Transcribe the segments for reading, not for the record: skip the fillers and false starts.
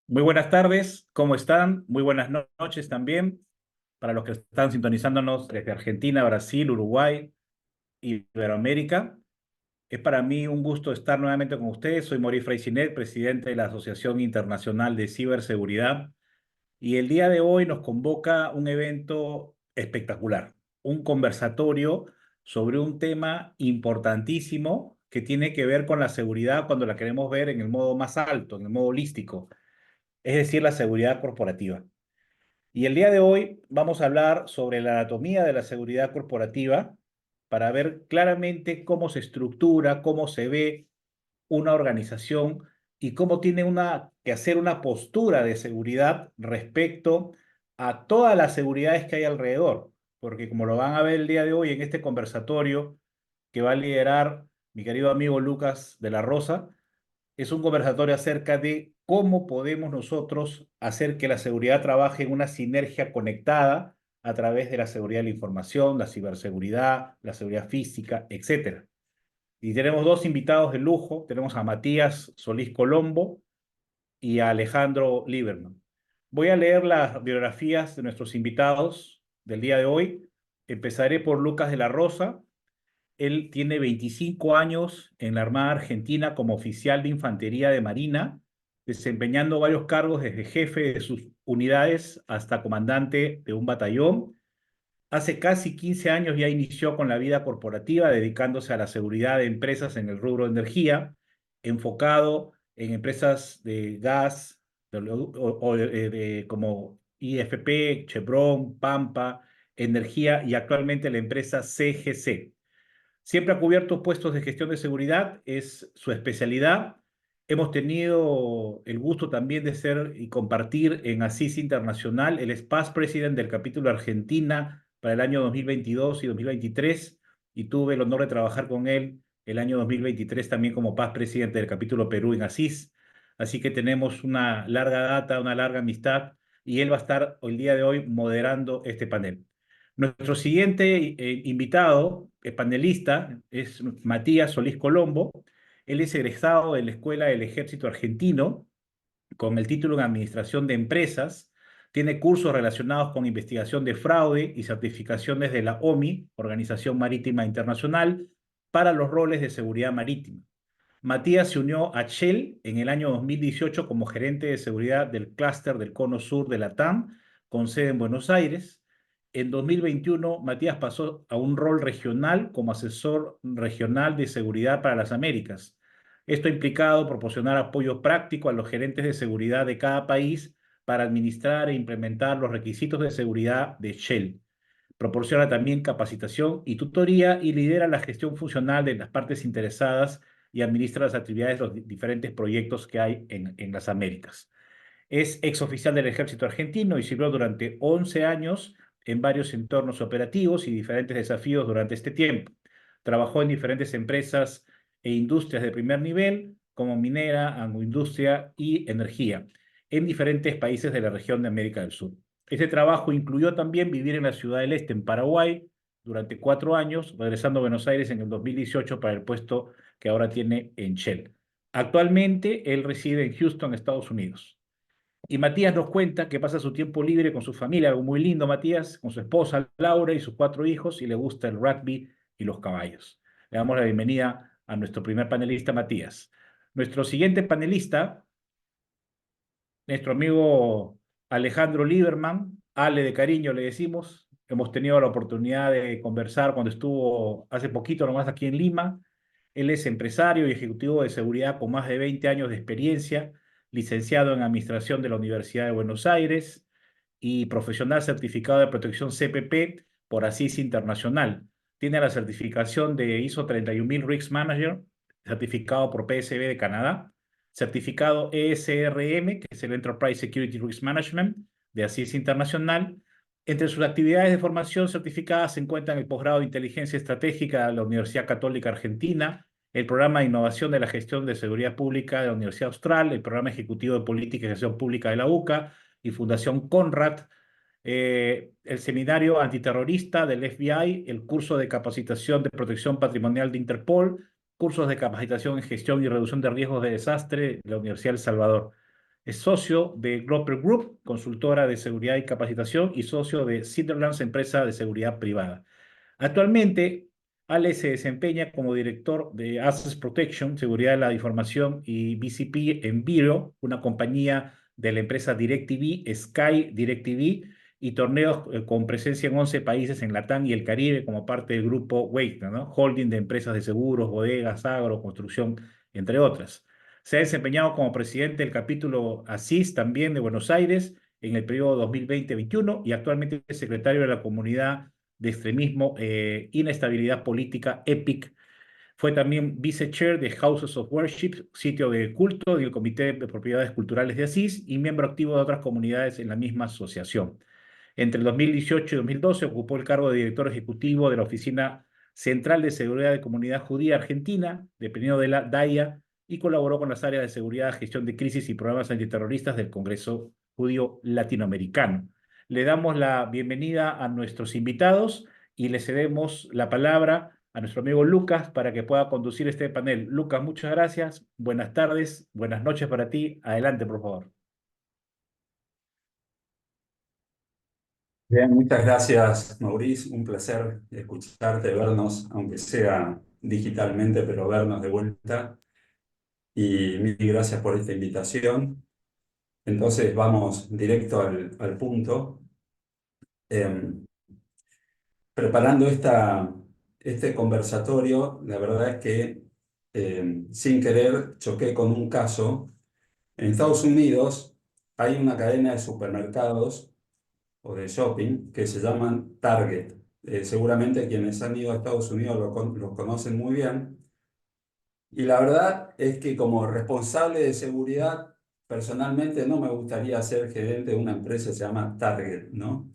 Muy buenas tardes, ¿cómo están? Muy buenas noches también para los que están sintonizándonos desde Argentina, Brasil, Uruguay y Iberoamérica. Es para mí un gusto estar nuevamente con ustedes. Soy Maurice Freycinet, presidente de la Asociación Internacional de Ciberseguridad, y el día de hoy nos convoca un evento espectacular, un conversatorio sobre un tema importantísimo que tiene que ver con la seguridad cuando la queremos ver en el modo más alto, en el modo holístico, es decir, la seguridad corporativa. Y el día de hoy vamos a hablar sobre la anatomía de la seguridad corporativa para ver claramente cómo se estructura, cómo se ve una organización y cómo tiene que hacer una postura de seguridad respecto a todas las seguridades que hay alrededor. Porque como lo van a ver el día de hoy en este conversatorio que va a liderar mi querido amigo Lucas de la Rosa, es un conversatorio acerca de cómo podemos nosotros hacer que la seguridad trabaje en una sinergia conectada a través de la seguridad de la información, la ciberseguridad, la seguridad física, etcétera. Y tenemos dos invitados de lujo. Tenemos a Matías Solís Colombo y a Alejandro Lieberman. Voy a leer las biografías de nuestros invitados del día de hoy. Empezaré por Lucas de la Rosa. Él tiene 25 años en la Armada Argentina como oficial de Infantería de Marina, desempeñando varios cargos desde jefe de sus unidades hasta comandante de un batallón. Hace casi 15 años ya inició con la vida corporativa, dedicándose a la seguridad de empresas en el rubro de energía, enfocado en empresas de gas como IFP, Chevron, Pampa, Energía y actualmente la empresa CGC. Siempre ha cubierto puestos de gestión de seguridad, es su especialidad. Hemos tenido el gusto también de ser y compartir en ASIS Internacional. Él es past president del capítulo Argentina para el año 2022 y 2023, y tuve el honor de trabajar con él el año 2023 también como past presidente del capítulo Perú en ASIS. Así que tenemos una larga data, una larga amistad, y él va a estar el día de hoy moderando este panel. Nuestro siguiente invitado, panelista, es Matías Solís Colombo. Él es egresado de la Escuela del Ejército Argentino con el título en Administración de Empresas. Tiene cursos relacionados con investigación de fraude y certificaciones de la OMI, Organización Marítima Internacional, para los roles de seguridad marítima. Matías se unió a Shell en el año 2018 como gerente de seguridad del clúster del Cono Sur de la TAM, con sede en Buenos Aires. En 2021, Matías pasó a un rol regional como asesor regional de seguridad para las Américas. Esto ha implicado proporcionar apoyo práctico a los gerentes de seguridad de cada país para administrar e implementar los requisitos de seguridad de Shell. Proporciona también capacitación y tutoría y lidera la gestión funcional de las partes interesadas y administra las actividades de los diferentes proyectos que hay en las Américas. Es exoficial del Ejército Argentino y sirvió durante 11 años en varios entornos operativos y diferentes desafíos durante este tiempo. Trabajó en diferentes empresas e industrias de primer nivel, como minera, agroindustria y energía, en diferentes países de la región de América del Sur. Este trabajo incluyó también vivir en la Ciudad del Este, en Paraguay, durante 4 años, regresando a Buenos Aires en el 2018 para el puesto que ahora tiene en Shell. Actualmente, él reside en Houston, Estados Unidos. Y Matías nos cuenta que pasa su tiempo libre con su familia, algo muy lindo, Matías, con su esposa Laura y sus 4 hijos, y le gusta el rugby y los caballos. Le damos la bienvenida a nuestro primer panelista, Matías. Nuestro siguiente panelista, nuestro amigo Alejandro Lieberman, Ale de cariño le decimos. Hemos tenido la oportunidad de conversar cuando estuvo hace poquito nomás aquí en Lima. Él es empresario y ejecutivo de seguridad con más de 20 años de experiencia, licenciado en Administración de la Universidad de Buenos Aires y profesional certificado de protección CPP por ASIS Internacional. Tiene la certificación de ISO 31000 Risk Manager, certificado por PSB de Canadá, certificado ESRM, que es el Enterprise Security Risk Management de ASIS Internacional. Entre sus actividades de formación certificada se encuentran el posgrado de Inteligencia Estratégica de la Universidad Católica Argentina, el programa de Innovación de la Gestión de Seguridad Pública de la Universidad Austral, el programa ejecutivo de Política y Gestión Pública de la UCA y Fundación Conrad, el seminario antiterrorista del FBI, el curso de capacitación de protección patrimonial de Interpol, cursos de capacitación en gestión y reducción de riesgos de desastre de la Universidad de El Salvador. Es socio de Gloper Group, consultora de seguridad y capacitación, y socio de Cinderlands, empresa de seguridad privada. Actualmente, Ale se desempeña como director de Access Protection, Seguridad de la Información y BCP en Vero, una compañía de la empresa DirecTV, Sky DirecTV, y torneos con presencia en 11 países en Latam y el Caribe como parte del grupo Wake, ¿no? Holding de empresas de seguros, bodegas, agro, construcción, entre otras. Se ha desempeñado como presidente del capítulo ASIS también de Buenos Aires en el periodo 2020-21 y actualmente es secretario de la comunidad de extremismo, inestabilidad política, EPIC. Fue también vice-chair de Houses of Worship, sitio de culto del Comité de Propiedades Culturales de Asís y miembro activo de otras comunidades en la misma asociación. Entre el 2018 y 2012 ocupó el cargo de director ejecutivo de la Oficina Central de Seguridad de Comunidad Judía Argentina, dependiendo de la DAIA, y colaboró con las áreas de seguridad, gestión de crisis y programas antiterroristas del Congreso Judío Latinoamericano. Le damos la bienvenida a nuestros invitados y le cedemos la palabra a nuestro amigo Lucas para que pueda conducir este panel. Lucas, muchas gracias. Buenas tardes, buenas noches para ti. Adelante, por favor. Bien, muchas gracias, Maurice. Un placer escucharte, vernos, aunque sea digitalmente, pero vernos de vuelta. Y mil gracias por esta invitación. Entonces, vamos directo al punto. Em, Preparando este conversatorio, la verdad es que sin querer choqué con un caso. En Estados Unidos hay una cadena de supermercados o de shopping que se llaman Target. Seguramente quienes han ido a Estados Unidos lo conocen muy bien. Y la verdad es que como responsable de seguridad, personalmente no me gustaría ser gerente de una empresa que se llama Target, ¿no?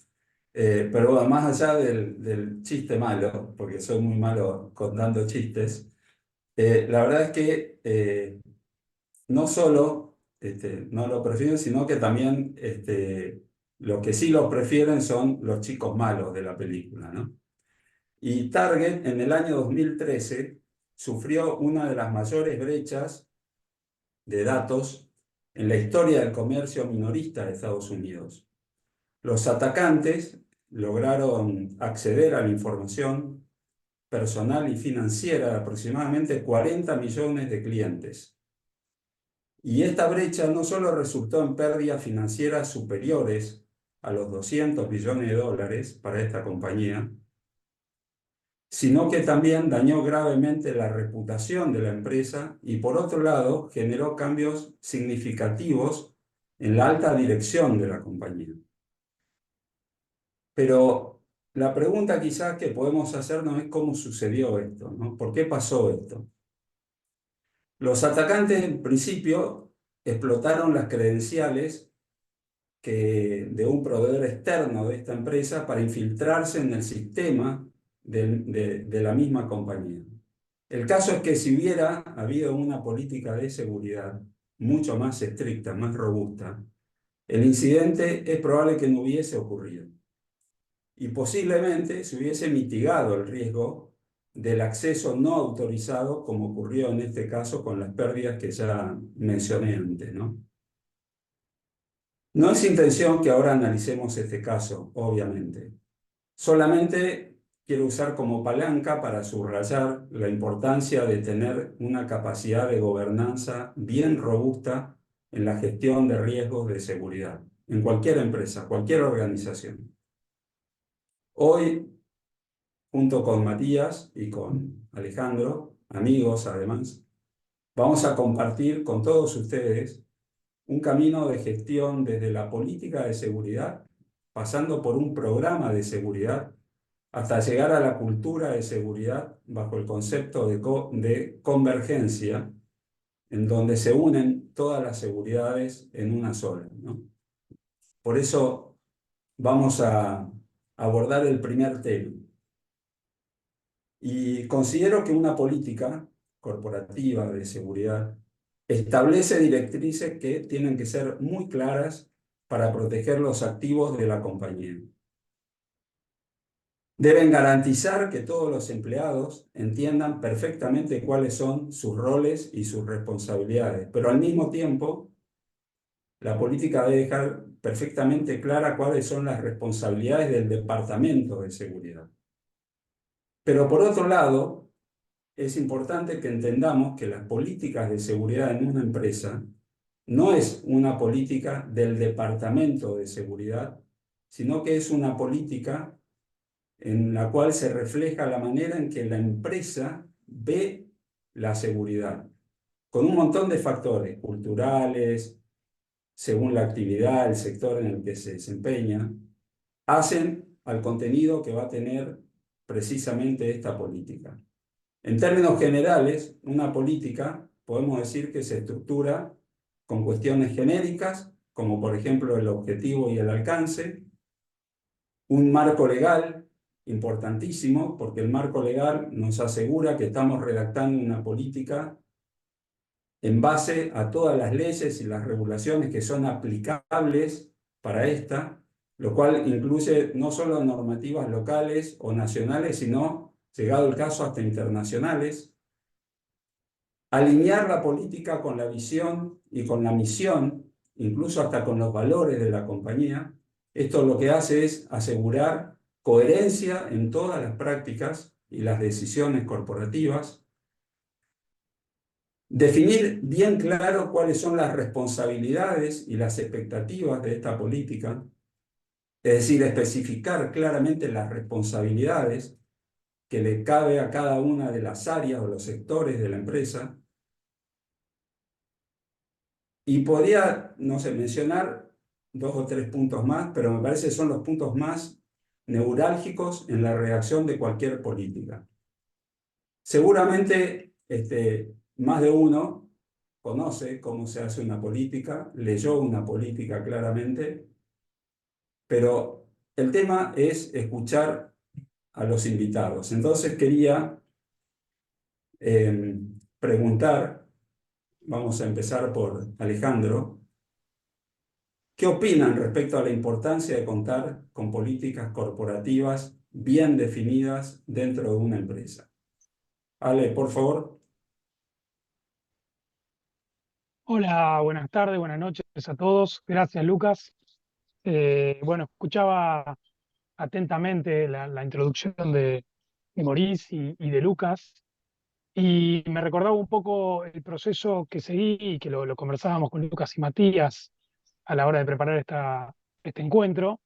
Pero bueno, más allá del chiste malo, porque soy muy malo contando chistes, la verdad es que no solo no lo prefieren, sino que también los que sí lo prefieren son los chicos malos de la película, ¿no? Y Target en el año 2013 sufrió una de las mayores brechas de datos en la historia del comercio minorista de Estados Unidos. Los atacantes lograron acceder a la información personal y financiera de aproximadamente 40 millones de clientes. Y esta brecha no solo resultó en pérdidas financieras superiores a los 200 billones de dólares para esta compañía, sino que también dañó gravemente la reputación de la empresa y por otro lado generó cambios significativos en la alta dirección de la compañía. Pero la pregunta quizás que podemos hacernos es cómo sucedió esto, ¿no? ¿Por qué pasó esto? Los atacantes en principio explotaron las credenciales de un proveedor externo de esta empresa para infiltrarse en el sistema de la misma compañía. El caso es que si hubiera habido una política de seguridad mucho más estricta, más robusta, el incidente es probable que no hubiese ocurrido. Y posiblemente se hubiese mitigado el riesgo del acceso no autorizado, como ocurrió en este caso con las pérdidas que ya mencioné antes, ¿no? No es intención que ahora analicemos este caso, obviamente. Solamente quiero usar como palanca para subrayar la importancia de tener una capacidad de gobernanza bien robusta en la gestión de riesgos de seguridad, en cualquier empresa, cualquier organización. Hoy, junto con Matías y con Alejandro, amigos además, vamos a compartir con todos ustedes un camino de gestión desde la política de seguridad, pasando por un programa de seguridad, hasta llegar a la cultura de seguridad bajo el concepto de convergencia, en donde se unen todas las seguridades en una sola, ¿no? Por eso vamos a abordar el primer tema. Y considero que una política corporativa de seguridad establece directrices que tienen que ser muy claras para proteger los activos de la compañía. Deben garantizar que todos los empleados entiendan perfectamente cuáles son sus roles y sus responsabilidades, pero al mismo tiempo la política debe dejar perfectamente clara cuáles son las responsabilidades del Departamento de Seguridad. Pero por otro lado, es importante que entendamos que las políticas de seguridad en una empresa no es una política del Departamento de Seguridad, sino que es una política en la cual se refleja la manera en que la empresa ve la seguridad, con un montón de factores culturales, según la actividad, el sector en el que se desempeña, hacen al contenido que va a tener precisamente esta política. En términos generales, una política podemos decir que se estructura con cuestiones genéricas, como por ejemplo el objetivo y el alcance, un marco legal importantísimo, porque el marco legal nos asegura que estamos redactando una política en base a todas las leyes y las regulaciones que son aplicables para esta, lo cual incluye no solo normativas locales o nacionales, sino, llegado el caso, hasta internacionales. Alinear la política con la visión y con la misión, incluso hasta con los valores de la compañía. Esto lo que hace es asegurar coherencia en todas las prácticas y las decisiones corporativas. Definir bien claro cuáles son las responsabilidades y las expectativas de esta política, es decir, especificar claramente las responsabilidades que le cabe a cada una de las áreas o los sectores de la empresa. Y podría, no sé, mencionar 2 o 3 puntos más, pero me parece que son los puntos más neurálgicos en la redacción de cualquier política. Seguramente más de uno conoce cómo se hace una política, leyó una política claramente, pero el tema es escuchar a los invitados. Entonces quería preguntar, vamos a empezar por Alejandro. ¿Qué opinan respecto a la importancia de contar con políticas corporativas bien definidas dentro de una empresa? Ale, por favor. Hola, buenas tardes, buenas noches a todos. Gracias, Lucas. Bueno, escuchaba atentamente la introducción de Maurice y de Lucas y me recordaba un poco el proceso que seguí y que lo conversábamos con Lucas y Matías a la hora de preparar este encuentro.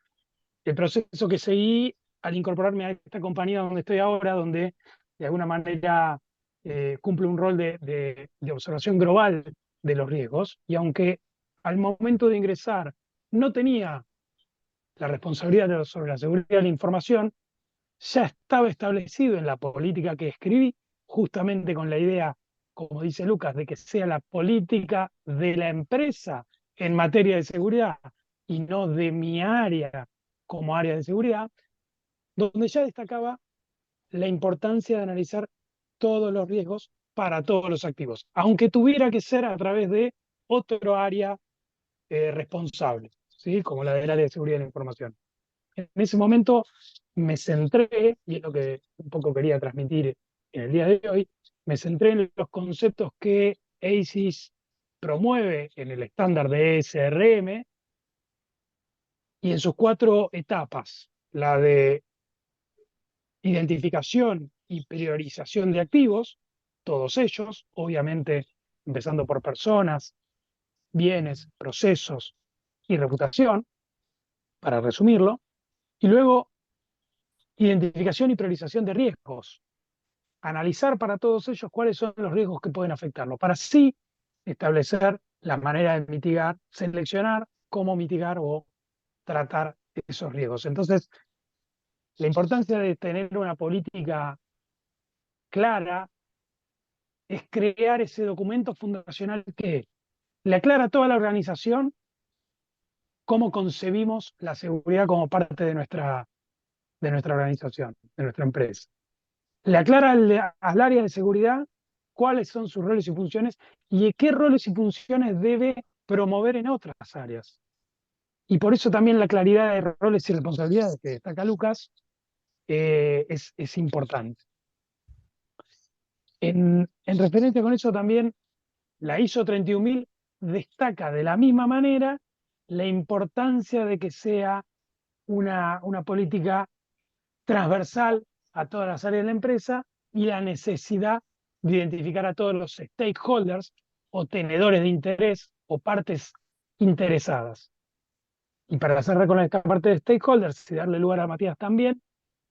El proceso que seguí al incorporarme a esta compañía donde estoy ahora, donde de alguna manera cumple un rol de observación global de los riesgos, y aunque al momento de ingresar no tenía la responsabilidad sobre la seguridad de la información, ya estaba establecido en la política que escribí, justamente con la idea, como dice Lucas, de que sea la política de la empresa en materia de seguridad y no de mi área como área de seguridad, donde ya destacaba la importancia de analizar todos los riesgos para todos los activos, aunque tuviera que ser a través de otro área responsable, ¿sí? Como la del área de seguridad de la información. En ese momento me centré, y es lo que un poco quería transmitir en el día de hoy, me centré en los conceptos que ASIS promueve en el estándar de SRM y en sus 4 etapas, la de identificación y priorización de activos, todos ellos, obviamente empezando por personas, bienes, procesos y reputación, para resumirlo, y luego identificación y priorización de riesgos, analizar para todos ellos cuáles son los riesgos que pueden afectarlo, para así establecer la manera de mitigar, seleccionar cómo mitigar o tratar esos riesgos. Entonces, la importancia de tener una política clara es crear ese documento fundacional que le aclara a toda la organización cómo concebimos la seguridad como parte de nuestra organización, de nuestra empresa. Le aclara al área de seguridad cuáles son sus roles y funciones y qué roles y funciones debe promover en otras áreas. Y por eso también la claridad de roles y responsabilidades que destaca Lucas es importante. En referencia con eso también, la ISO 31000 destaca de la misma manera la importancia de que sea una política transversal a todas las áreas de la empresa y la necesidad de identificar a todos los stakeholders o tenedores de interés o partes interesadas. Y para cerrar con esta parte de stakeholders y darle lugar a Matías también,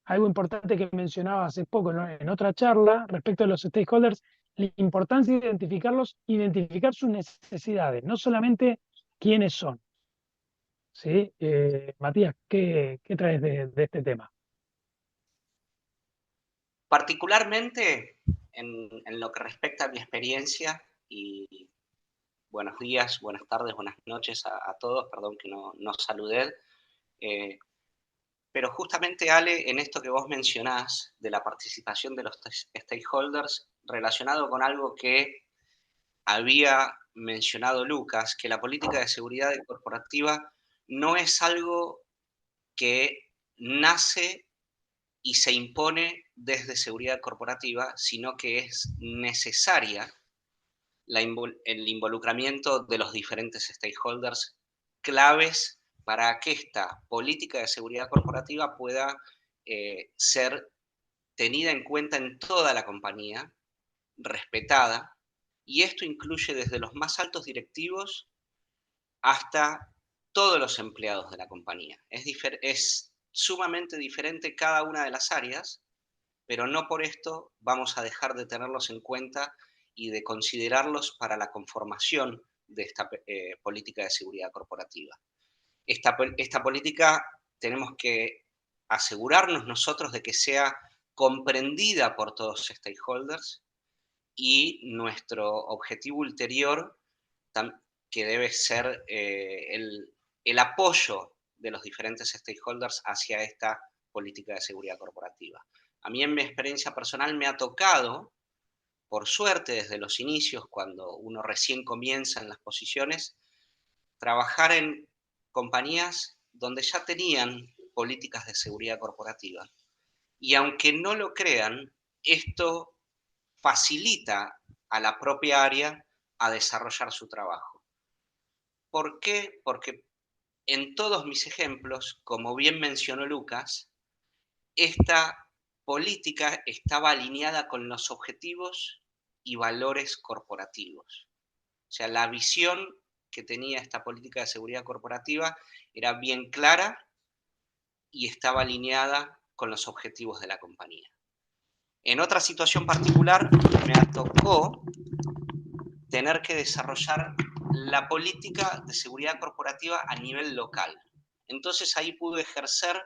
algo importante que mencionaba hace poco, ¿no?, en otra charla respecto a los stakeholders, la importancia de identificarlos, identificar sus necesidades, no solamente quiénes son. ¿Sí? Matías, ¿qué traes de este tema? Particularmente en lo que respecta a mi experiencia, y buenos días, buenas tardes, buenas noches a todos, perdón que no saludé, eh, pero justamente Ale, en esto que vos mencionás de la participación de los stakeholders, relacionado con algo que había mencionado Lucas, que la política de seguridad corporativa no es algo que nace y se impone desde seguridad corporativa, sino que es necesaria el involucramiento de los diferentes stakeholders claves para que esta política de seguridad corporativa pueda ser tenida en cuenta en toda la compañía, respetada, y esto incluye desde los más altos directivos hasta todos los empleados de la compañía. Es sumamente diferente cada una de las áreas, pero no por esto vamos a dejar de tenerlos en cuenta y de considerarlos para la conformación de esta política de seguridad corporativa. Esta política tenemos que asegurarnos nosotros de que sea comprendida por todos los stakeholders, y nuestro objetivo ulterior, que debe ser el apoyo de los diferentes stakeholders hacia esta política de seguridad corporativa. A mí en mi experiencia personal me ha tocado, por suerte desde los inicios, cuando uno recién comienza en las posiciones, trabajar en compañías donde ya tenían políticas de seguridad corporativa. Y aunque no lo crean, esto facilita a la propia área a desarrollar su trabajo. ¿Por qué? Porque en todos mis ejemplos, como bien mencionó Lucas, esta política estaba alineada con los objetivos y valores corporativos. O sea, la visión que tenía esta política de seguridad corporativa era bien clara y estaba alineada con los objetivos de la compañía. En otra situación particular, me tocó tener que desarrollar la política de seguridad corporativa a nivel local. Entonces ahí pude ejercer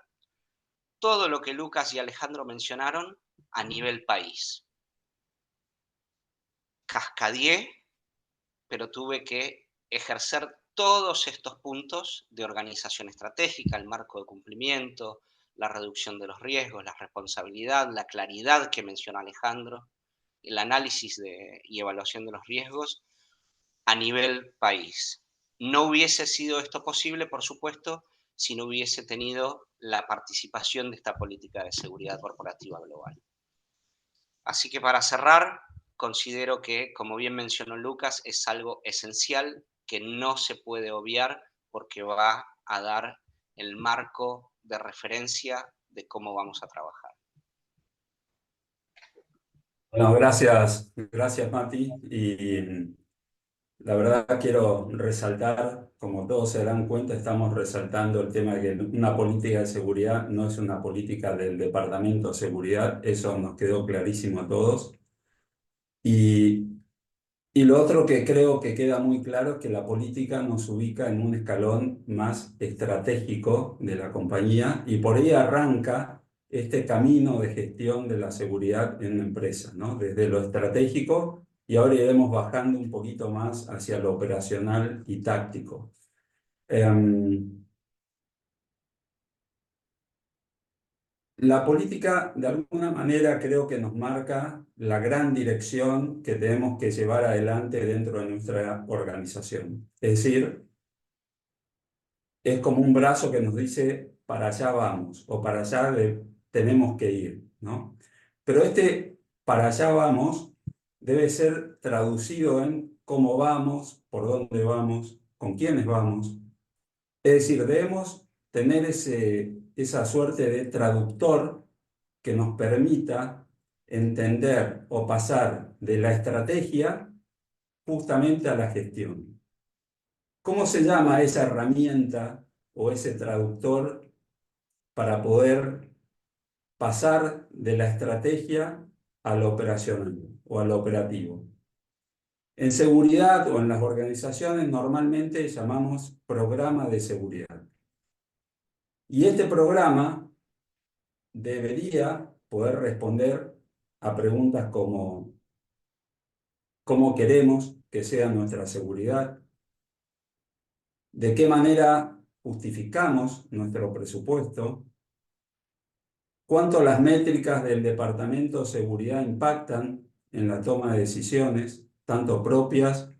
todo lo que Lucas y Alejandro mencionaron a nivel país. Cascadeé, pero tuve que ejercer todos estos puntos de organización estratégica, el marco de cumplimiento, la reducción de los riesgos, la responsabilidad, la claridad que menciona Alejandro, el análisis y evaluación de los riesgos a nivel país. No hubiese sido esto posible, por supuesto, si no hubiese tenido la participación de esta política de seguridad corporativa global. Así que para cerrar, considero que, como bien mencionó Lucas, es algo esencial que no se puede obviar porque va a dar el marco de referencia de cómo vamos a trabajar. Bueno, gracias Mati. Y la verdad quiero resaltar, como todos se dan cuenta, estamos resaltando el tema de que una política de seguridad no es una política del Departamento de Seguridad, eso nos quedó clarísimo a todos. Y lo otro que creo que queda muy claro es que la política nos ubica en un escalón más estratégico de la compañía y por ahí arranca este camino de gestión de la seguridad en una empresa, ¿no? Desde lo estratégico y ahora iremos bajando un poquito más hacia lo operacional y táctico. La política, de alguna manera, creo que nos marca la gran dirección que tenemos que llevar adelante dentro de nuestra organización. Es decir, es como un brazo que nos dice, para allá vamos, o para allá tenemos que ir, ¿no? Pero este para allá vamos debe ser traducido en cómo vamos, por dónde vamos, con quiénes vamos. Es decir, debemos tener esa suerte de traductor que nos permita entender o pasar de la estrategia justamente a la gestión. ¿Cómo se llama esa herramienta o ese traductor para poder pasar de la estrategia a lo operacional o a lo operativo? En seguridad o en las organizaciones normalmente llamamos programa de seguridad. Y este programa debería poder responder a preguntas como ¿cómo queremos que sea nuestra seguridad? ¿De qué manera justificamos nuestro presupuesto? ¿Cuánto las métricas del Departamento de Seguridad impactan en la toma de decisiones, tanto propias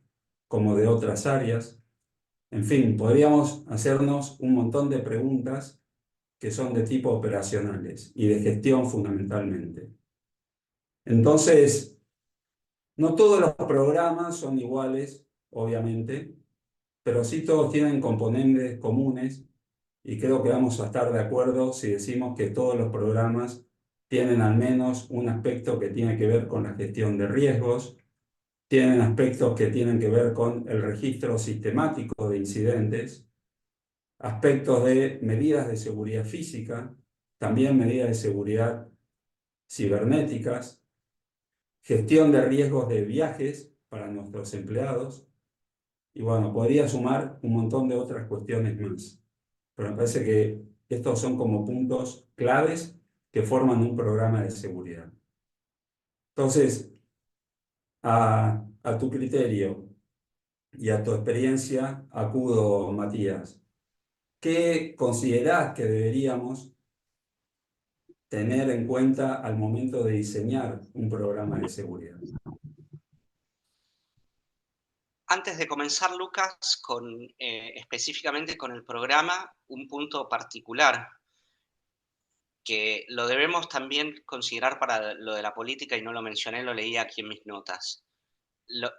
como de otras áreas? En fin, podríamos hacernos un montón de preguntas que son de tipo operacionales y de gestión fundamentalmente. Entonces, no todos los programas son iguales, obviamente, pero sí todos tienen componentes comunes y creo que vamos a estar de acuerdo si decimos que todos los programas tienen al menos un aspecto que tiene que ver con la gestión de riesgos, tienen aspectos que tienen que ver con el registro sistemático de incidentes, aspectos de medidas de seguridad física, también medidas de seguridad cibernéticas, gestión de riesgos de viajes para nuestros empleados, y bueno, podría sumar un montón de otras cuestiones más. Pero me parece que estos son como puntos claves que forman un programa de seguridad. Entonces, a tu criterio y a tu experiencia, acudo, Matías. ¿Qué considerás que deberíamos tener en cuenta al momento de diseñar un programa de seguridad? Antes de comenzar, Lucas, específicamente con el programa, un punto particular que lo debemos también considerar para lo de la política y no lo mencioné, lo leí aquí en mis notas. Lo-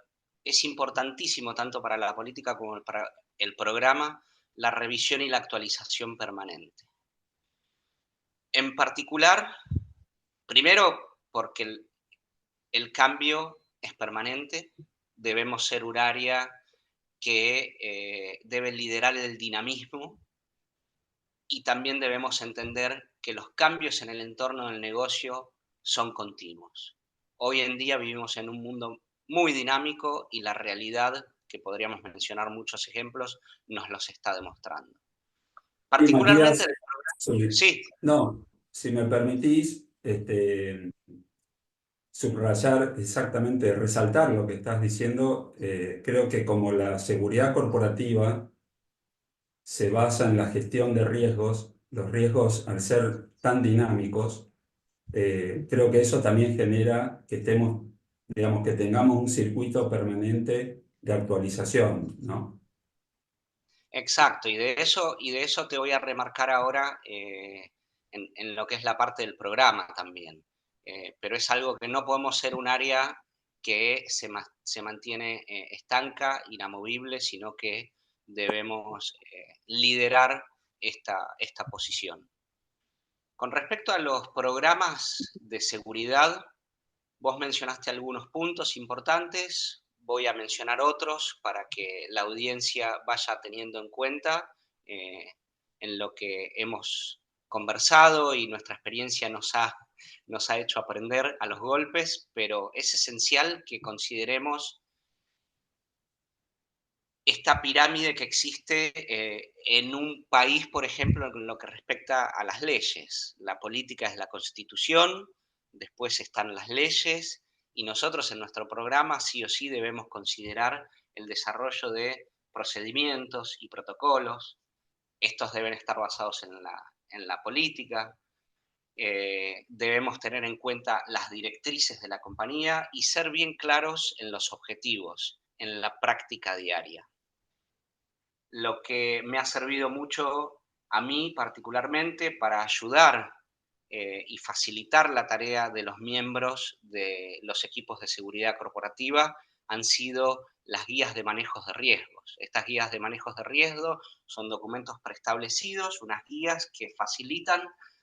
es importantísimo tanto para la política como para el programa la revisión y la actualización permanente. En particular, primero porque el cambio es permanente, debemos ser un área que debe liderar el dinamismo y también debemos entender que los cambios en el entorno del negocio son continuos. Hoy en día vivimos en un mundo muy dinámico y la realidad, que podríamos mencionar muchos ejemplos, nos los está demostrando. Y Particularmente, Matías, sí, sí, no, si me permitís, subrayar exactamente, resaltar lo que estás diciendo, creo que como la seguridad corporativa se basa en la gestión de riesgos, los riesgos al ser tan dinámicos, creo que eso también genera que estemos, digamos, que tengamos un circuito permanente de actualización, ¿no? exacto, y de eso te voy a remarcar ahora en lo que es la parte del programa también. Pero es algo que no podemos ser un área que se mantiene estanca, inamovible, sino que debemos liderar esta posición. Con respecto a los programas de seguridad, vos mencionaste algunos puntos importantes, voy a mencionar otros para que la audiencia vaya teniendo en cuenta eh, en lo que hemos conversado y nuestra experiencia nos ha hecho aprender a los golpes, pero es esencial que consideremos esta pirámide que existe en un país, por ejemplo, en lo que respecta a las leyes. La política es la constitución, después están las leyes y nosotros en nuestro programa sí o sí debemos considerar el desarrollo de procedimientos y protocolos. Estos deben estar basados en la política. Debemos tener en cuenta las directrices de la compañía y ser bien claros en los objetivos, en la práctica diaria. Lo que me ha servido mucho a mí particularmente para ayudar y facilitar la tarea de los miembros de los equipos de seguridad corporativa han sido las guías de manejos de riesgos. Estas guías de manejos de riesgo son documentos preestablecidos, unas guías que facilitan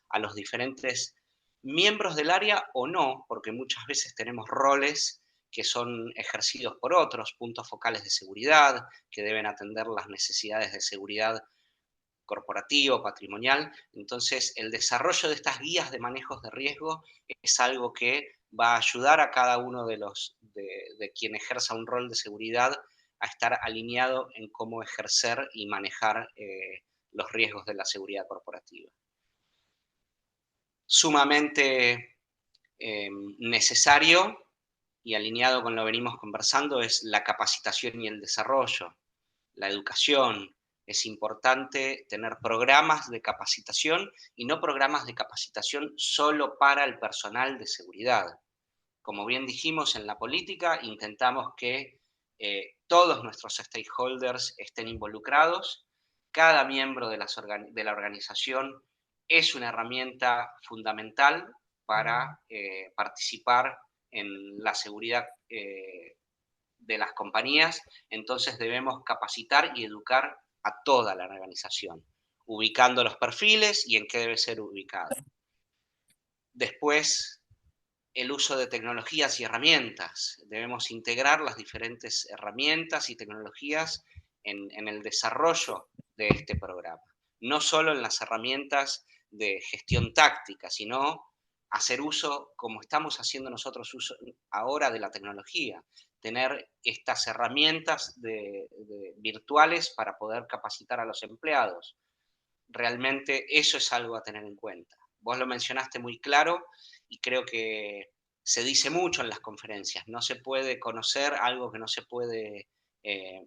a los diferentes miembros del área o no, porque muchas veces tenemos roles que son ejercidos por otros, puntos focales de seguridad, que deben atender las necesidades de seguridad corporativo, patrimonial. Entonces, el desarrollo de estas guías de manejos de riesgo es algo que va a ayudar a cada uno de quien ejerza un rol de seguridad a estar alineado en cómo ejercer y manejar los riesgos de la seguridad corporativa. Sumamente necesario y alineado con lo que venimos conversando es la capacitación y el desarrollo, la educación. Es importante tener programas de capacitación y no programas de capacitación solo para el personal de seguridad. Como bien dijimos, en la política intentamos que todos nuestros stakeholders estén involucrados. Cada miembro de la organización es una herramienta fundamental para participar en la seguridad de las compañías. Entonces debemos capacitar y educar a toda la organización, ubicando los perfiles y en qué debe ser ubicado. Después, el uso de tecnologías y herramientas. Debemos integrar las diferentes herramientas y tecnologías en el desarrollo de este programa. No solo en las herramientas de gestión táctica, sino hacer uso, como estamos haciendo nosotros uso ahora, de la tecnología. Tener estas herramientas virtuales para poder capacitar a los empleados. Realmente eso es algo a tener en cuenta. Vos lo mencionaste muy claro y creo que se dice mucho en las conferencias. No se puede conocer algo que no se puede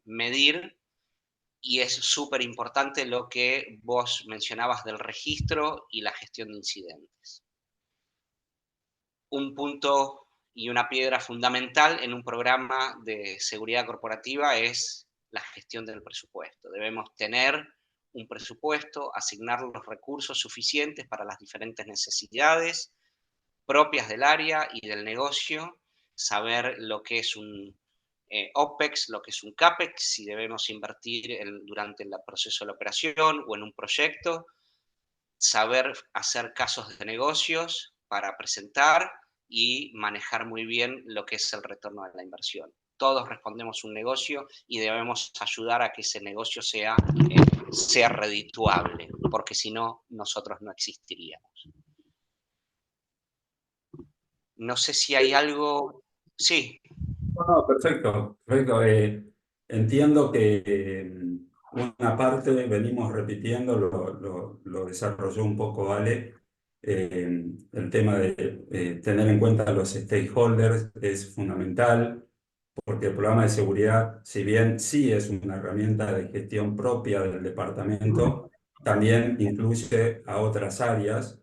medir, y es súper importante lo que vos mencionabas del registro y la gestión de incidentes. Un punto y una piedra fundamental en un programa de seguridad corporativa es la gestión del presupuesto. Debemos tener un presupuesto, asignar los recursos suficientes para las diferentes necesidades propias del área y del negocio, saber lo que es un OPEX, lo que es un CAPEX, si debemos invertir durante el proceso de la operación o en un proyecto, saber hacer casos de negocios para presentar y manejar muy bien lo que es el retorno de la inversión. Todos respondemos un negocio y debemos ayudar a que ese negocio sea redituable, porque si no, nosotros no existiríamos. No sé si hay algo... Sí. No, perfecto, perfecto. Entiendo que una parte venimos repitiendo, lo desarrolló un poco Ale, el tema de tener en cuenta a los stakeholders es fundamental, porque el programa de seguridad, si bien sí es una herramienta de gestión propia del departamento, también incluye a otras áreas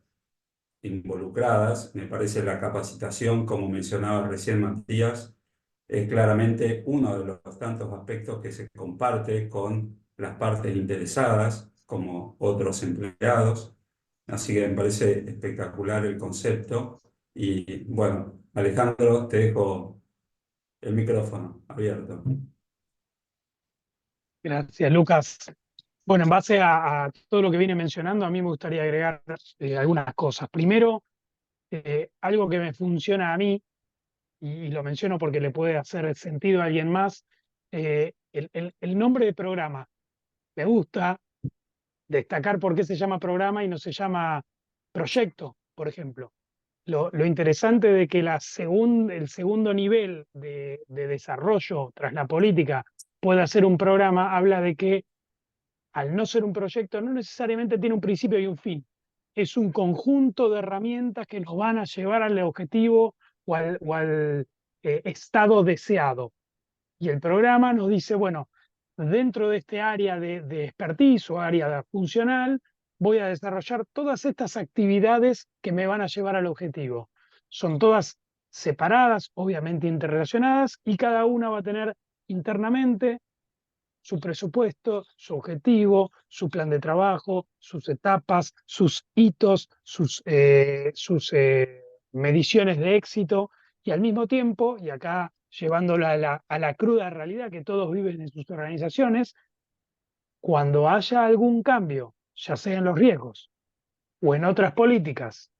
involucradas. Me parece la capacitación, como mencionaba recién Matías, es claramente uno de los tantos aspectos que se comparte con las partes interesadas, como otros empleados. Así que me parece espectacular el concepto. Y bueno, Alejandro, te dejo el micrófono abierto. Gracias, Lucas. Bueno, en base a todo lo que viene mencionando, a mí me gustaría agregar algunas cosas. Primero, algo que me funciona a mí, y lo menciono porque le puede hacer sentido a alguien más, el nombre de programa. Me gusta destacar por qué se llama programa y no se llama proyecto, por ejemplo. Lo interesante de que el segundo nivel de desarrollo tras la política pueda ser un programa, habla de que al no ser un proyecto no necesariamente tiene un principio y un fin. Es un conjunto de herramientas que nos van a llevar al objetivo o al estado deseado. Y el programa nos dice, bueno, dentro de este área de expertise o área funcional, voy a desarrollar todas estas actividades que me van a llevar al objetivo. Son todas separadas, obviamente interrelacionadas, y cada una va a tener internamente su presupuesto, su objetivo, su plan de trabajo, sus etapas, sus hitos, sus mediciones de éxito, y al mismo tiempo, y acá llevándolo a la cruda realidad que todos viven en sus organizaciones, cuando haya algún cambio, ya sea en los riesgos, o en otras políticas,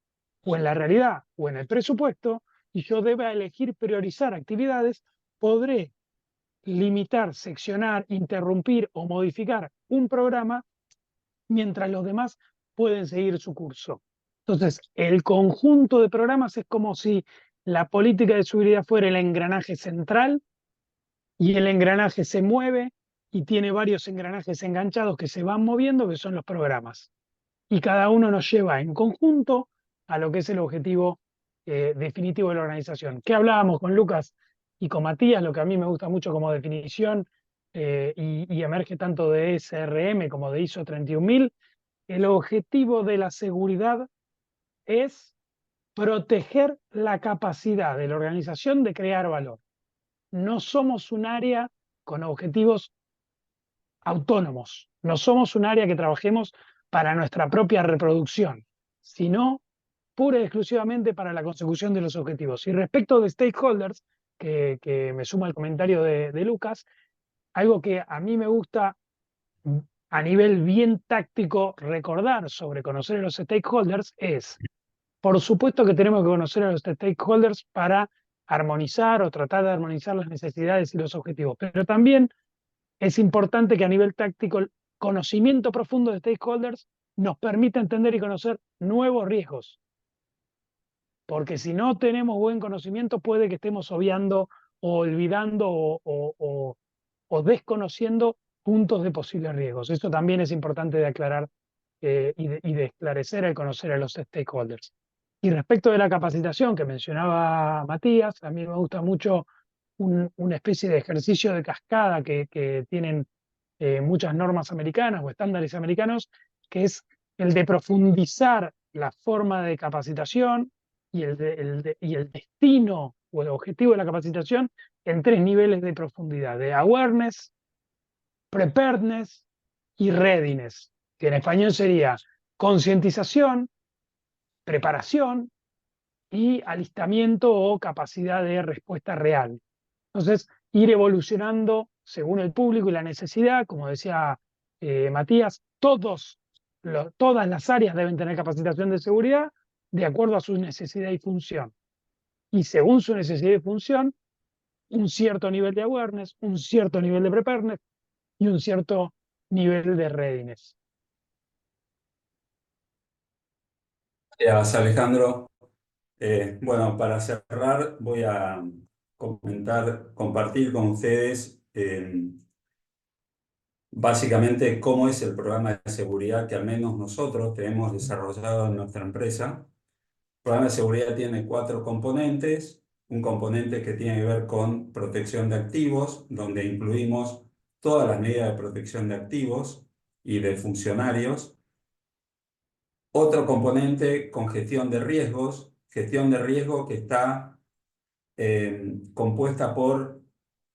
o en la realidad, o en el presupuesto, y yo deba elegir priorizar actividades, podré limitar, seccionar, interrumpir o modificar un programa mientras los demás pueden seguir su curso. Entonces, el conjunto de programas es como si la política de seguridad fuera el engranaje central y el engranaje se mueve y tiene varios engranajes enganchados que se van moviendo, que son los programas. Y cada uno nos lleva en conjunto a lo que es el objetivo definitivo de la organización. ¿Qué hablábamos con Lucas y con Matías? Lo que a mí me gusta mucho como definición y emerge tanto de SRM como de ISO 31000, el objetivo de la seguridad es proteger la capacidad de la organización de crear valor. No somos un área con objetivos autónomos, no somos un área que trabajemos para nuestra propia reproducción, sino pura y exclusivamente para la consecución de los objetivos. Y respecto de stakeholders, que me suma el comentario de Lucas, algo que a mí me gusta a nivel bien táctico recordar sobre conocer a los stakeholders es, por supuesto que tenemos que conocer a los stakeholders para armonizar o tratar de armonizar las necesidades y los objetivos, pero también es importante que a nivel táctico el conocimiento profundo de stakeholders nos permita entender y conocer nuevos riesgos, porque si no tenemos buen conocimiento puede que estemos obviando o olvidando o desconociendo puntos de posibles riesgos. Esto también es importante de aclarar y de esclarecer al conocer a los stakeholders. Y respecto de la capacitación que mencionaba Matías, a mí me gusta mucho una especie de ejercicio de cascada que tienen muchas normas americanas o estándares americanos, que es el de profundizar la forma de capacitación y y el destino o el objetivo de la capacitación en 3 niveles de profundidad, de awareness, preparedness y readiness, que en español sería concientización, preparación y alistamiento o capacidad de respuesta real. Entonces, ir evolucionando según el público y la necesidad, como decía Matías, todas las áreas deben tener capacitación de seguridad de acuerdo a su necesidad y función. Y según su necesidad y función, un cierto nivel de awareness, un cierto nivel de preparedness y un cierto nivel de readiness. Gracias, Alejandro. Bueno, para cerrar voy a compartir con ustedes básicamente cómo es el programa de seguridad que al menos nosotros tenemos desarrollado en nuestra empresa. El programa de seguridad tiene 4 componentes. Un componente que tiene que ver con protección de activos, donde incluimos todas las medidas de protección de activos y de funcionarios. Otro componente con gestión de riesgos que está compuesta por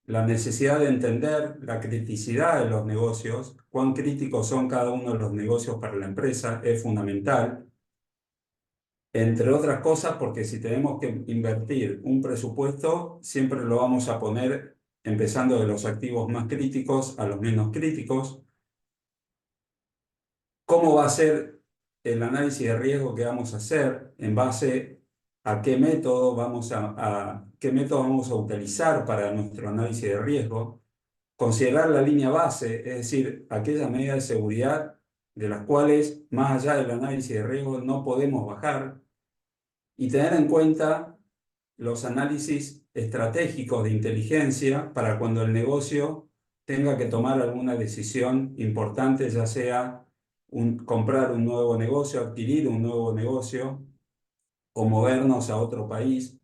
la necesidad de entender la criticidad de los negocios, cuán críticos son cada uno de los negocios para la empresa, es fundamental. Entre otras cosas, porque si tenemos que invertir un presupuesto, siempre lo vamos a poner empezando de los activos más críticos a los menos críticos. ¿Cómo va a ser el análisis de riesgo que vamos a hacer? ¿En base a qué método qué método vamos a utilizar para nuestro análisis de riesgo? Considerar la línea base, es decir, aquellas medidas de seguridad de las cuales, más allá del análisis de riesgo, no podemos bajar, y tener en cuenta los análisis estratégicos de inteligencia para cuando el negocio tenga que tomar alguna decisión importante, ya sea comprar un nuevo negocio, adquirir un nuevo negocio o movernos a otro país.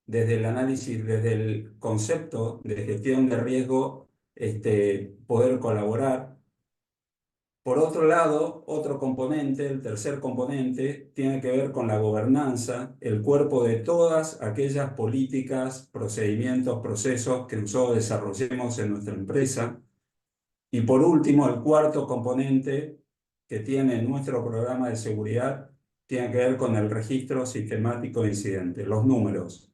Desde el análisis, desde el concepto de gestión de riesgo, poder colaborar. Por otro lado, otro componente, el tercer componente, tiene que ver con la gobernanza, el cuerpo de todas aquellas políticas, procedimientos, procesos que nosotros desarrollemos en nuestra empresa. Y por último, el cuarto componente que tiene nuestro programa de seguridad tiene que ver con el registro sistemático de incidentes, los números.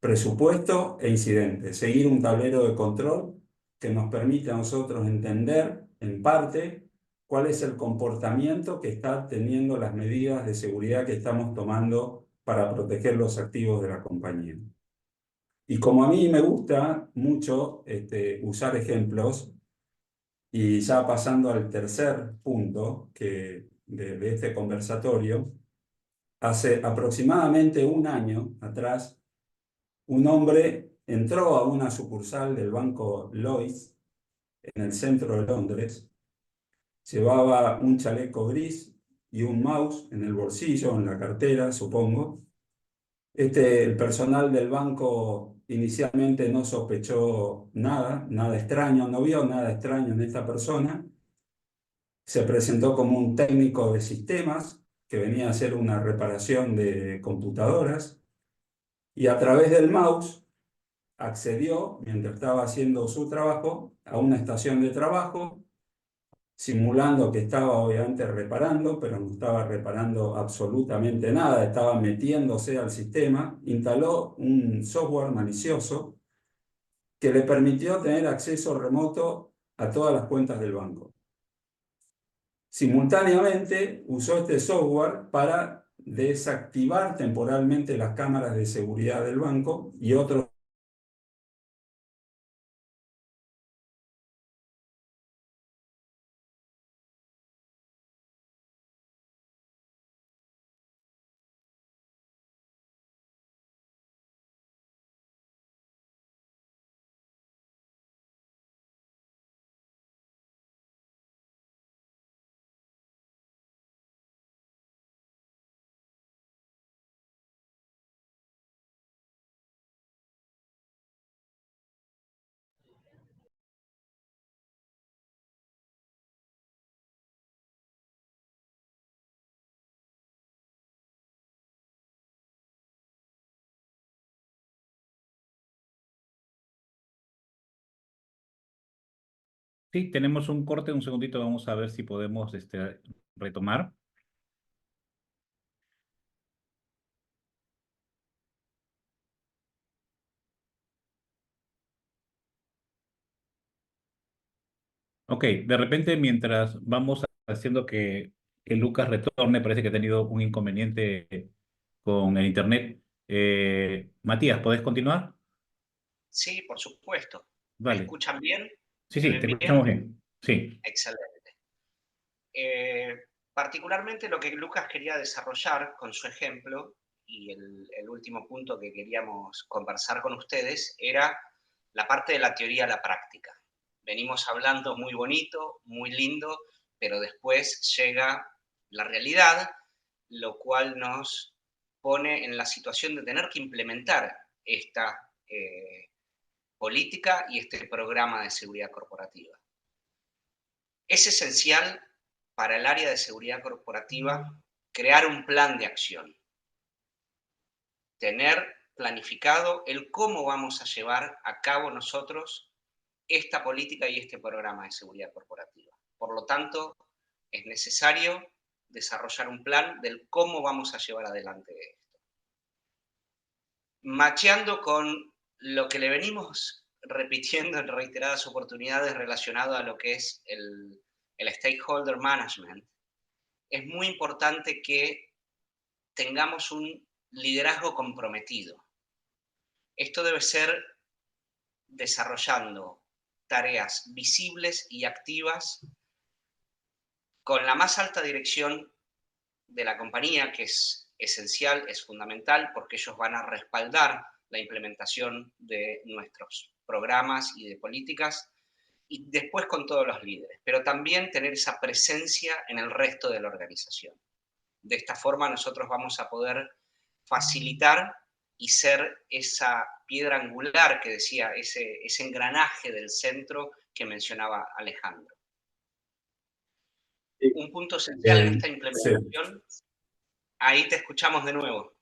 presupuesto e incidentes. Seguir un tablero de control que nos permite a nosotros entender, en parte, cuál es el comportamiento que están teniendo las medidas de seguridad que estamos tomando para proteger los activos de la compañía. Y como a mí me gusta mucho usar ejemplos, y ya pasando al tercer punto de este conversatorio, hace aproximadamente un año atrás, un hombre entró a una sucursal del banco Lloyds en el centro de Londres, llevaba un chaleco gris y un mouse en el bolsillo, en la cartera, supongo. El personal del banco inicialmente no sospechó nada extraño, no vio nada extraño en esta persona. Se presentó como un técnico de sistemas que venía a hacer una reparación de computadoras y a través del mouse accedió, mientras estaba haciendo su trabajo, a una estación de trabajo, simulando que estaba obviamente reparando, pero no estaba reparando absolutamente nada, estaba metiéndose al sistema, instaló un software malicioso que le permitió tener acceso remoto a todas las cuentas del banco. Simultáneamente usó este software para desactivar temporalmente las cámaras de seguridad del banco y otros. Sí, tenemos un corte, un segundito, vamos a ver si podemos retomar. Ok, de repente mientras vamos haciendo que Lucas retorne, parece que ha tenido un inconveniente con el internet. Matías, ¿podés continuar? Sí, por supuesto. ¿Me Vale. escuchan bien? Sí, ¿Me sí, ven te escuchamos bien? bien. Sí. Excelente. Particularmente lo que Lucas quería desarrollar con su ejemplo y el último punto que queríamos conversar con ustedes era la parte de la teoría a la práctica. Venimos hablando muy bonito, muy lindo, pero después llega la realidad, lo cual nos pone en la situación de tener que implementar esta política y este programa de seguridad corporativa. Es esencial para el área de seguridad corporativa crear un plan de acción, tener planificado el cómo vamos a llevar a cabo nosotros esta política y este programa de seguridad corporativa. Por lo tanto, es necesario desarrollar un plan del cómo vamos a llevar adelante esto. Macheando con lo que le venimos repitiendo en reiteradas oportunidades relacionado a lo que es el stakeholder management, es muy importante que tengamos un liderazgo comprometido. Esto debe ser desarrollando tareas visibles y activas con la más alta dirección de la compañía, que es esencial, es fundamental, porque ellos van a respaldar la implementación de nuestros programas y de políticas, y después con todos los líderes, pero también tener esa presencia en el resto de la organización. De esta forma nosotros vamos a poder facilitar y ser esa piedra angular que decía, ese engranaje del centro que mencionaba Alejandro. Un punto esencial en esta Sí. implementación, ahí te escuchamos de nuevo.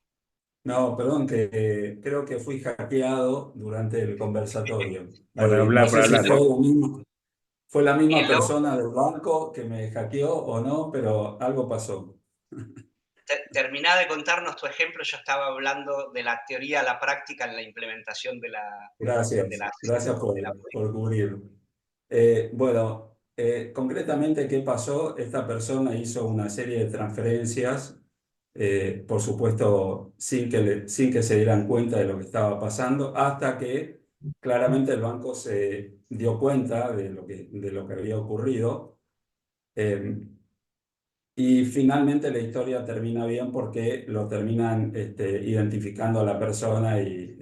No, perdón, que creo que fui hackeado durante el conversatorio. No Por sé si hablar. fue la misma El, persona del banco que me hackeó o no, pero algo pasó. Terminá de contarnos tu ejemplo, yo estaba hablando de la teoría a la práctica en la implementación de Gracias, gracias de la por cubrir. Bueno, concretamente, ¿qué pasó? Esta persona hizo una serie de transferencias, por supuesto, sin que se dieran cuenta de lo que estaba pasando, hasta que claramente el banco se dio cuenta de lo que había ocurrido. Y finalmente la historia termina bien porque lo terminan identificando a la persona y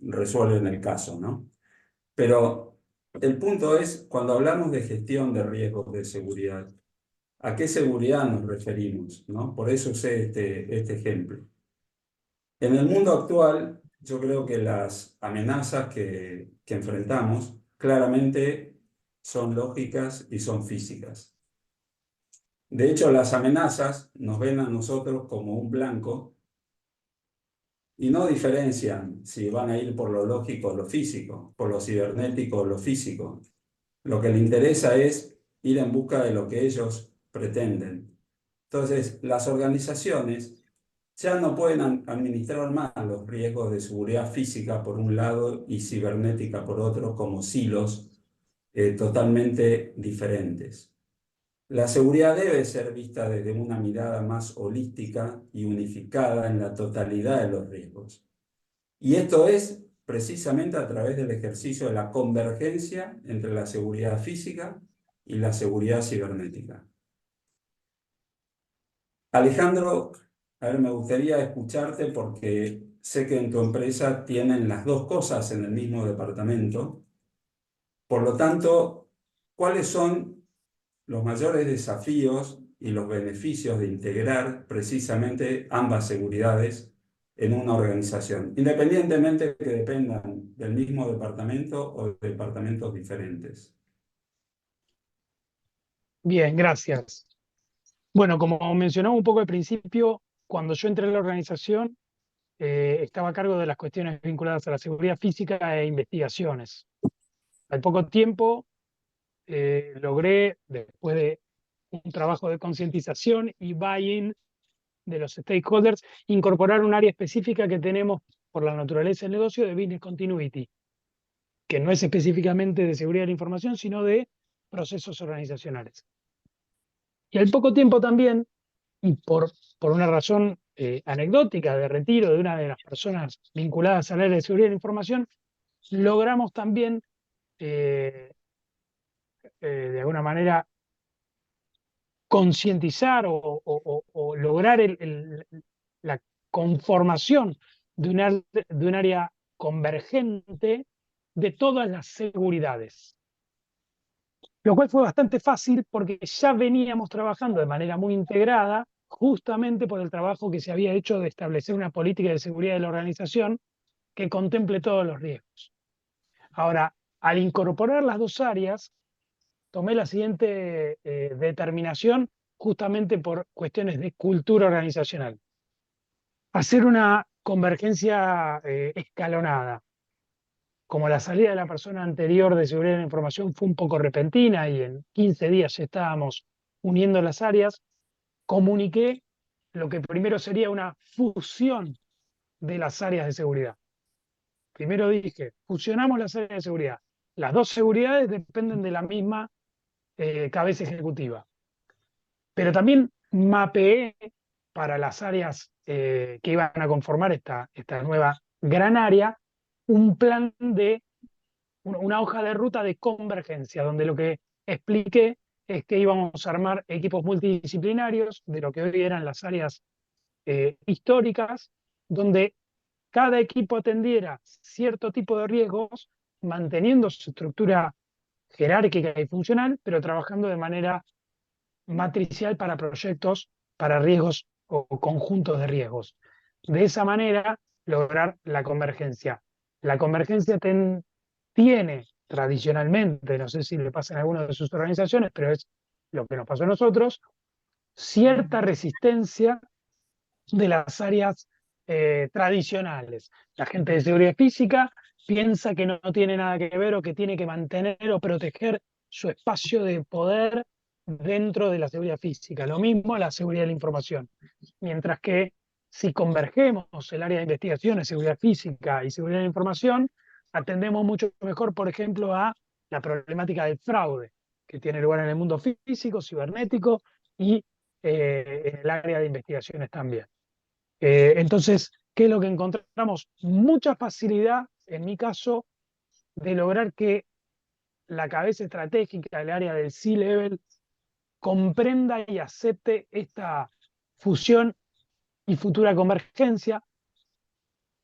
resuelven el caso, ¿no? Pero el punto es, cuando hablamos de gestión de riesgos de seguridad, ¿a qué seguridad nos referimos, ¿no? Por eso usé este ejemplo. En el mundo actual, yo creo que las amenazas que enfrentamos claramente son lógicas y son físicas. De hecho, las amenazas nos ven a nosotros como un blanco y no diferencian si van a ir por lo lógico o lo físico, por lo cibernético o lo físico. Lo que le interesa es ir en busca de lo que ellos pretenden. Entonces, las organizaciones ya no pueden administrar más los riesgos de seguridad física por un lado y cibernética por otro como silos totalmente diferentes. La seguridad debe ser vista desde una mirada más holística y unificada en la totalidad de los riesgos. Y esto es precisamente a través del ejercicio de la convergencia entre la seguridad física y la seguridad cibernética. Alejandro, a ver, me gustaría escucharte porque sé que en tu empresa tienen las dos cosas en el mismo departamento. Por lo tanto, ¿cuáles son los mayores desafíos y los beneficios de integrar precisamente ambas seguridades en una organización, independientemente que dependan del mismo departamento o de departamentos diferentes? Bien, gracias. Bueno, como mencionaba un poco al principio, cuando yo entré en la organización, estaba a cargo de las cuestiones vinculadas a la seguridad física e investigaciones. Al poco tiempo logré, después de un trabajo de concientización y buy-in de los stakeholders, incorporar un área específica que tenemos por la naturaleza del negocio de Business Continuity, que no es específicamente de seguridad de la información, sino de procesos organizacionales. Y al poco tiempo también, y por una razón anecdótica de retiro de una de las personas vinculadas al área de seguridad de la información, logramos también, de alguna manera, concientizar o lograr la conformación de un área convergente de todas las seguridades. Lo cual fue bastante fácil porque ya veníamos trabajando de manera muy integrada, justamente por el trabajo que se había hecho de establecer una política de seguridad de la organización que contemple todos los riesgos. Ahora, al incorporar las dos áreas, tomé la siguiente determinación justamente por cuestiones de cultura organizacional. Hacer una convergencia escalonada. Como la salida de la persona anterior de seguridad de la información fue un poco repentina y en 15 días ya estábamos uniendo las áreas, comuniqué lo que primero sería una fusión de las áreas de seguridad. Primero dije, fusionamos las áreas de seguridad. Las dos seguridades dependen de la misma cabeza ejecutiva. Pero también mapeé para las áreas que iban a conformar esta nueva gran área un plan de una hoja de ruta de convergencia, donde lo que expliqué es que íbamos a armar equipos multidisciplinarios de lo que hoy eran las áreas históricas, donde cada equipo atendiera cierto tipo de riesgos, manteniendo su estructura jerárquica y funcional, pero trabajando de manera matricial para proyectos, para riesgos o conjuntos de riesgos. De esa manera, lograr la convergencia. La convergencia tiene tradicionalmente, no sé si le pasa en alguna de sus organizaciones, pero es lo que nos pasó a nosotros, cierta resistencia de las áreas tradicionales. La gente de seguridad física piensa que no tiene nada que ver o que tiene que mantener o proteger su espacio de poder dentro de la seguridad física. Lo mismo la seguridad de la información. Mientras que si convergemos el área de investigación en seguridad física y seguridad de la información, atendemos mucho mejor, por ejemplo, a la problemática del fraude, que tiene lugar en el mundo físico, cibernético y en el área de investigaciones también. Entonces, ¿qué es lo que encontramos? Mucha facilidad, en mi caso, de lograr que la cabeza estratégica del área del C-Level comprenda y acepte esta fusión y futura convergencia.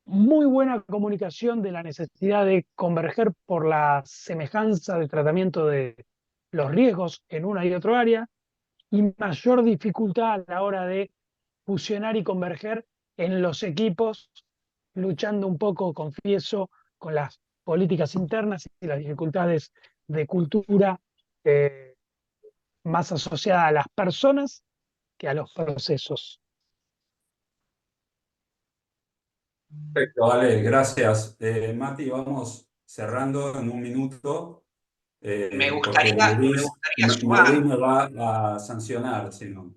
Muy buena comunicación de la necesidad de converger por la semejanza de tratamiento de los riesgos en una y otra área, y mayor dificultad a la hora de fusionar y converger en los equipos, luchando un poco, confieso, con las políticas internas y las dificultades de cultura más asociada a las personas que a los procesos. Perfecto, vale, gracias. Mati, vamos cerrando en un minuto, Me porque gustaría sumar. Maurice me va a sancionar, si no.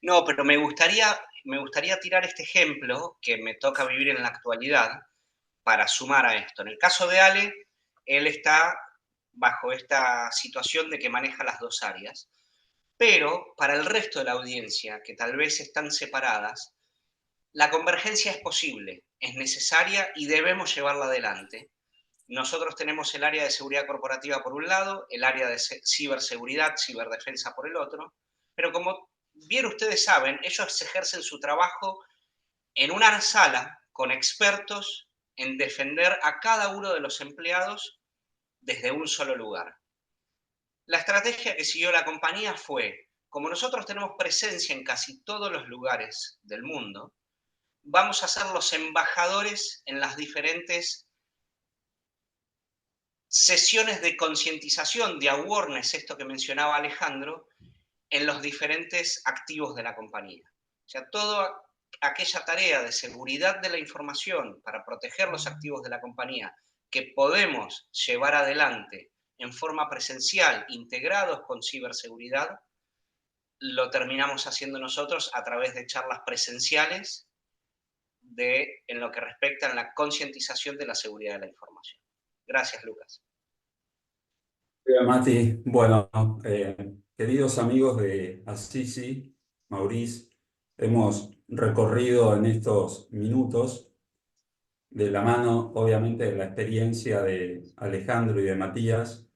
No, pero me gustaría tirar este ejemplo que me toca vivir en la actualidad para sumar a esto. En el caso de Ale, él está bajo esta situación de que maneja las dos áreas, pero para el resto de la audiencia, que tal vez están separadas, la convergencia es posible, es necesaria y debemos llevarla adelante. Nosotros tenemos el área de seguridad corporativa por un lado, el área de ciberseguridad, ciberdefensa por el otro, pero como bien ustedes saben, ellos ejercen su trabajo en una sala con expertos en defender a cada uno de los empleados desde un solo lugar. La estrategia que siguió la compañía fue, como nosotros tenemos presencia en casi todos los lugares del mundo, vamos a ser los embajadores en las diferentes sesiones de concientización, de awareness, esto que mencionaba Alejandro, en los diferentes activos de la compañía. O sea, toda aquella tarea de seguridad de la información para proteger los activos de la compañía que podemos llevar adelante en forma presencial, integrados con ciberseguridad, lo terminamos haciendo nosotros a través de charlas presenciales en lo que respecta a la concientización de la seguridad de la información. Gracias, Lucas. Bien, Mati, bueno, queridos amigos de Assisi, Maurice, hemos recorrido en estos minutos, de la mano, obviamente, de la experiencia de Alejandro y de Matías,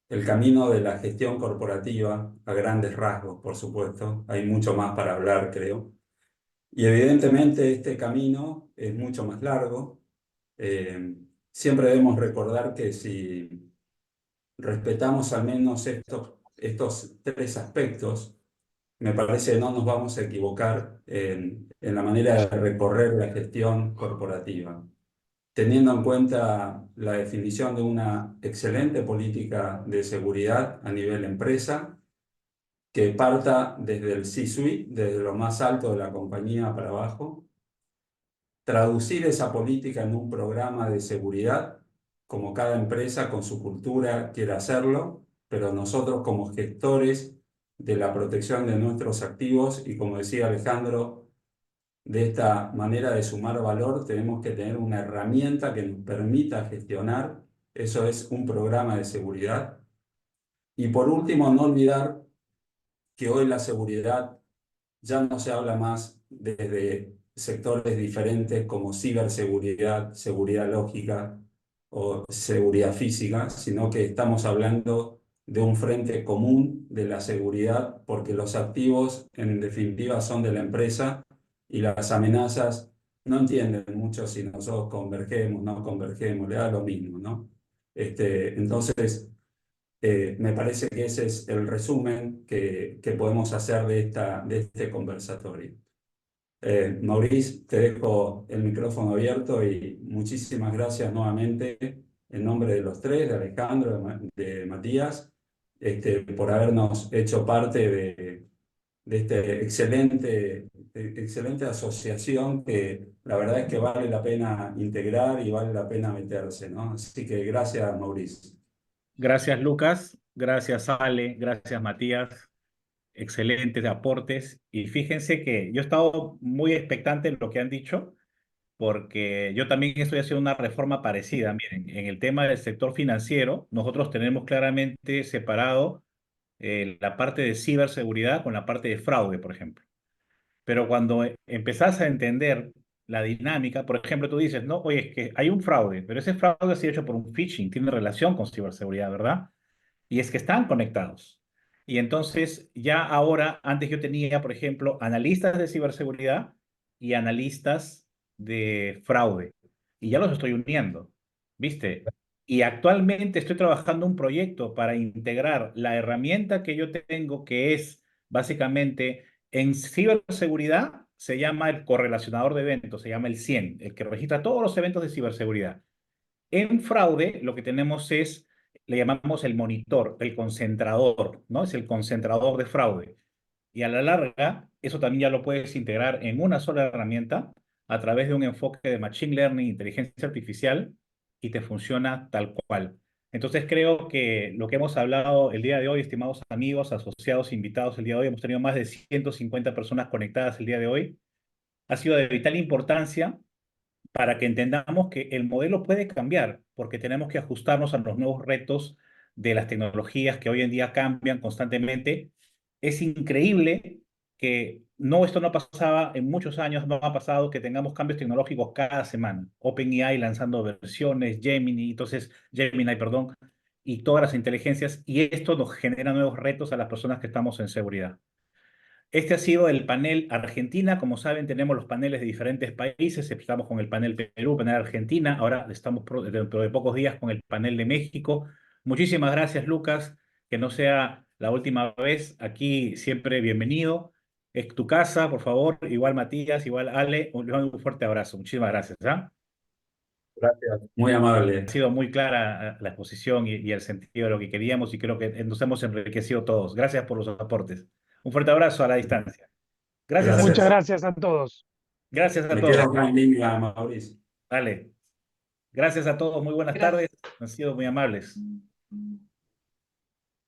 el camino de la gestión corporativa a grandes rasgos, por supuesto. Hay mucho más para hablar, creo. Y evidentemente este camino es mucho más largo. Siempre debemos recordar que si respetamos al menos estos tres aspectos, me parece que no nos vamos a equivocar en la manera de recorrer la gestión corporativa, teniendo en cuenta la definición de una excelente política de seguridad a nivel empresa, que parta desde el C-suite, desde lo más alto de la compañía para abajo, traducir esa política en un programa de seguridad, como cada empresa con su cultura quiere hacerlo, pero nosotros como gestores de la protección de nuestros activos y, como decía Alejandro, de esta manera de sumar valor, tenemos que tener una herramienta que nos permita gestionar. Eso es un programa de seguridad. Y por último, no olvidar que hoy la seguridad ya no se habla más desde sectores diferentes como ciberseguridad, seguridad lógica o seguridad física, sino que estamos hablando de un frente común de la seguridad, porque los activos en definitiva son de la empresa y las amenazas no entienden mucho si nosotros convergemos, no convergemos, le da lo mismo, ¿no? Entonces, me parece que ese es el resumen que podemos hacer de este conversatorio. Maurice, te dejo el micrófono abierto y muchísimas gracias nuevamente en nombre de los tres, de Alejandro, de Matías, por habernos hecho parte de esta excelente asociación que la verdad es que vale la pena integrar y vale la pena meterse, ¿no? Así que gracias, Maurice. Gracias, Lucas. Gracias, Ale. Gracias, Matías. Excelentes aportes. Y fíjense que yo he estado muy expectante en lo que han dicho, porque yo también estoy haciendo una reforma parecida. Miren, en el tema del sector financiero, nosotros tenemos claramente separado la parte de ciberseguridad con la parte de fraude, por ejemplo. Pero cuando empezás a entender la dinámica, por ejemplo, tú dices, no, oye, es que hay un fraude, pero ese fraude ha sido hecho por un phishing, tiene relación con ciberseguridad, ¿verdad? Y es que están conectados. Y entonces, ya ahora, antes yo tenía, por ejemplo, analistas de ciberseguridad y analistas de fraude. Y ya los estoy uniendo, ¿viste? Y actualmente estoy trabajando un proyecto para integrar la herramienta que yo tengo, que es básicamente en ciberseguridad, se llama el correlacionador de eventos, se llama el 100, el que registra todos los eventos de ciberseguridad. En fraude, lo que tenemos es, le llamamos el monitor, el concentrador, ¿no? Es el concentrador de fraude. Y a la larga, eso también ya lo puedes integrar en una sola herramienta a través de un enfoque de Machine Learning, inteligencia artificial, y te funciona tal cual. Entonces creo que lo que hemos hablado el día de hoy, estimados amigos, asociados, invitados el día de hoy, hemos tenido más de 150 personas conectadas el día de hoy, ha sido de vital importancia para que entendamos que el modelo puede cambiar, porque tenemos que ajustarnos a los nuevos retos de las tecnologías que hoy en día cambian constantemente. Es increíble que no, esto no pasaba en muchos años, no ha pasado que tengamos cambios tecnológicos cada semana. OpenAI lanzando versiones, Gemini, perdón, y todas las inteligencias, y esto nos genera nuevos retos a las personas que estamos en seguridad. Este ha sido el panel Argentina. Como saben, tenemos los paneles de diferentes países. Estamos con el panel Perú, panel Argentina. Ahora estamos dentro de pocos días con el panel de México. Muchísimas gracias, Lucas. Que no sea la última vez. Aquí siempre bienvenido. Es tu casa, por favor. Igual Matías, igual Ale. Un fuerte abrazo. Muchísimas gracias. ¿Ah? Gracias. Muy Ha amable. sido muy clara la exposición y el sentido de lo que queríamos y creo que nos hemos enriquecido todos. Gracias por los aportes. Un fuerte abrazo a la distancia. Gracias a Muchas Gracias. todos. gracias a todos. Gracias a Me todos. quedo acá en línea, Mauricio. Dale. Gracias a todos. Muy buenas Gracias. tardes. Han sido muy amables.